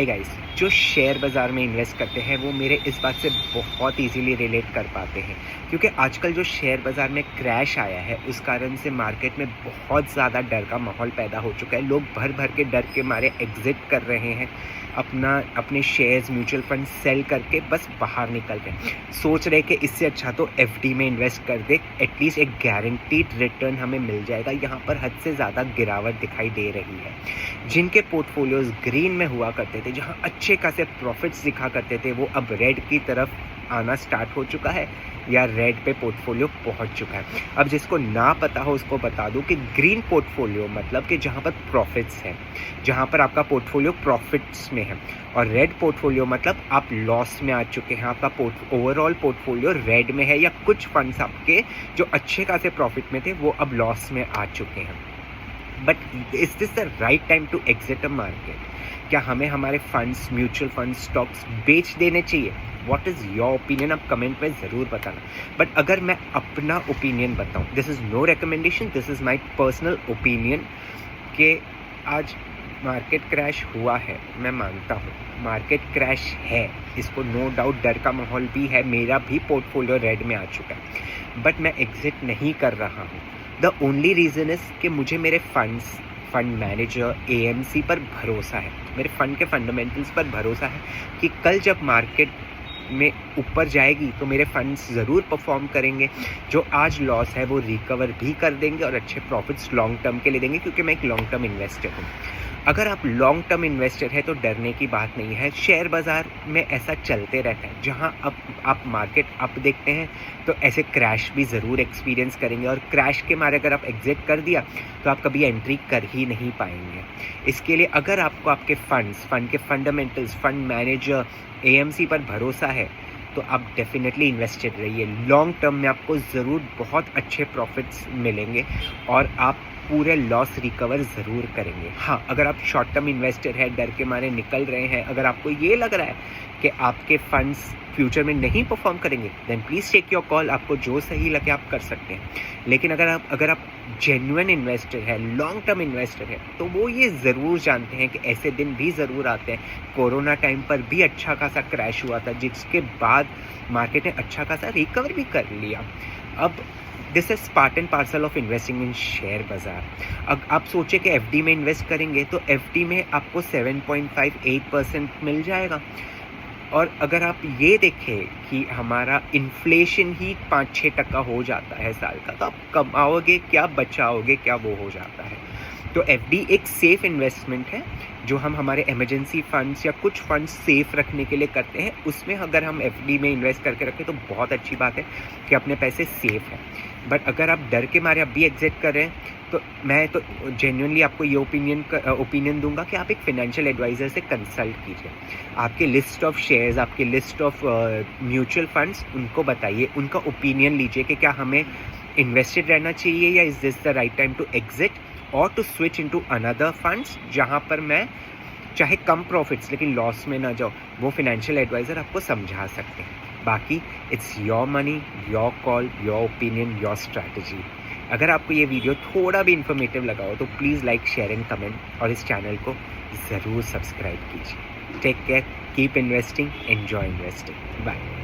Hey guys, जो share बाज़ार में इन्वेस्ट करते हैं वो मेरे इस बात से बहुत इजीली रिलेट कर पाते हैं, क्योंकि आजकल जो शेयर बाज़ार में क्रैश आया है उस कारण से मार्केट में बहुत ज़्यादा डर का माहौल पैदा हो चुका है। लोग भर भर के डर के मारे एग्ज़िट कर रहे हैं, अपने शेयर्स म्यूचुअल फंड सेल करके बस बाहर निकल रहे हैं। सोच रहे कि इससे अच्छा तो एफडी में इन्वेस्ट कर दे, एटलीस्ट एक गारंटीड रिटर्न हमें मिल जाएगा। यहाँ पर हद से ज़्यादा गिरावट दिखाई दे रही है। जिनके पोर्टफोलियोज़ ग्रीन में हुआ करते थे, जहाँ अच्छे खासे प्रॉफिट्स दिखा करते थे, वो अब रेड की तरफ आना स्टार्ट हो चुका है या रेड पे पोर्टफोलियो पहुंच चुका है। अब जिसको ना पता हो उसको बता दूं कि ग्रीन पोर्टफोलियो मतलब कि जहां पर प्रॉफिट्स हैं, जहां पर आपका पोर्टफोलियो प्रॉफिट्स में है, और रेड पोर्टफोलियो मतलब आप लॉस में आ चुके हैं, आपका ओवरऑल पोर्टफोलियो रेड में है, या कुछ फंड्स आपके जो अच्छे खासे प्रॉफिट में थे वो अब लॉस में आ चुके हैं। But is this the right time to exit a market? क्या हमें हमारे फंड्स, म्यूचुअल फंड, स्टॉक्स बेच देने चाहिए? What is your opinion? आप कमेंट में ज़रूर बताना। बट अगर मैं अपना ओपिनियन बताऊं, this is no recommendation, this is my personal opinion, कि आज मार्केट क्रैश हुआ है, मैं मानता हूँ मार्केट क्रैश है, इसको नो डाउट डर का माहौल भी है, मेरा भी पोर्टफोलियो रेड में आ चुका है, बट मैं एग्जिट नहीं कर रहा हूँ। द ओनली रीज़न इज़ कि मुझे मेरे फंड मैनेजर एएमसी पर भरोसा है, मेरे फंड के फंडामेंटल्स पर भरोसा है कि कल जब मार्केट में ऊपर जाएगी तो मेरे फंड्स ज़रूर परफॉर्म करेंगे। जो आज लॉस है वो रिकवर भी कर देंगे और अच्छे प्रॉफिट्स लॉन्ग टर्म के लिए देंगे, क्योंकि मैं एक लॉन्ग टर्म इन्वेस्टर हूँ। अगर आप लॉन्ग टर्म इन्वेस्टर है तो डरने की बात नहीं है। शेयर बाज़ार में ऐसा चलते रहता है, जहाँ अब आप मार्केट अप देखते हैं तो ऐसे क्रैश भी ज़रूर एक्सपीरियंस करेंगे, और क्रैश के मारे अगर आप एग्जिट कर दिया तो आप कभी एंट्री कर ही नहीं पाएंगे। इसके लिए अगर आपको आपके फंड के फंडामेंटल्स, फंड मैनेजर, एएमसी पर भरोसा है तो आप डेफिनेटली इन्वेस्टेड रहिए। लॉन्ग टर्म में आपको ज़रूर बहुत अच्छे प्रॉफिट्स मिलेंगे और आप पूरे लॉस रिकवर ज़रूर करेंगे। हाँ, अगर आप शॉर्ट टर्म इन्वेस्टर है, डर के मारे निकल रहे हैं, अगर आपको ये लग रहा है कि आपके फंड्स फ्यूचर में नहीं परफॉर्म करेंगे, then please take your call, आपको जो सही लगे आप कर सकते हैं। लेकिन अगर आप जेन्युइन इन्वेस्टर है, लॉन्ग टर्म इन्वेस्टर है, तो वो ये ज़रूर जानते हैं कि ऐसे दिन भी ज़रूर आते हैं। कोरोना टाइम पर भी अच्छा खासा क्रैश हुआ था, जिसके बाद मार्केट ने अच्छा खासा रिकवर भी कर लिया। अब this is part and parcel of investing in share बाज़ार। अब आप सोचे कि एफडी में इन्वेस्ट करेंगे तो एफडी में आपको 7.58% मिल जाएगा, और अगर आप ये देखें कि हमारा इन्फ्लेशन ही 5-6% हो जाता है साल का, तो आप कमाओगे क्या, बचाओगे क्या, वो हो जाता है। तो एफडी एक सेफ़ इन्वेस्टमेंट है जो हम हमारे इमरजेंसी फंड्स या कुछ फंड्स सेफ़ रखने के लिए करते हैं। उसमें अगर हम एफडी में इन्वेस्ट करके रखें तो बहुत अच्छी बात है कि अपने पैसे सेफ़ हैं। बट अगर आप डर के मारे अभी एग्जिट कर रहे हैं तो मैं तो जेन्युइनली आपको ये ओपिनियन दूंगा कि आप एक फाइनेंशियल एडवाइज़र से कंसल्ट कीजिए। आपके लिस्ट ऑफ शेयर्स, आपके लिस्ट ऑफ म्यूचुअल फंड्स, उनको बताइए, उनका ओपिनियन लीजिए कि क्या हमें इन्वेस्टेड रहना चाहिए या is this the right time to exit और to switch into another funds जहाँ पर मैं चाहे कम प्रॉफिट्स लेकिन लॉस में ना जाओ। वो फाइनेंशियल एडवाइज़र आपको समझा सकते हैं। बाकी it's your money, your call, your opinion, your strategy. अगर आपको ये वीडियो थोड़ा भी इन्फॉर्मेटिव लगा हो तो please like, share and comment, और इस चैनल को ज़रूर सब्सक्राइब कीजिए। Take care, keep investing, enjoy investing, bye.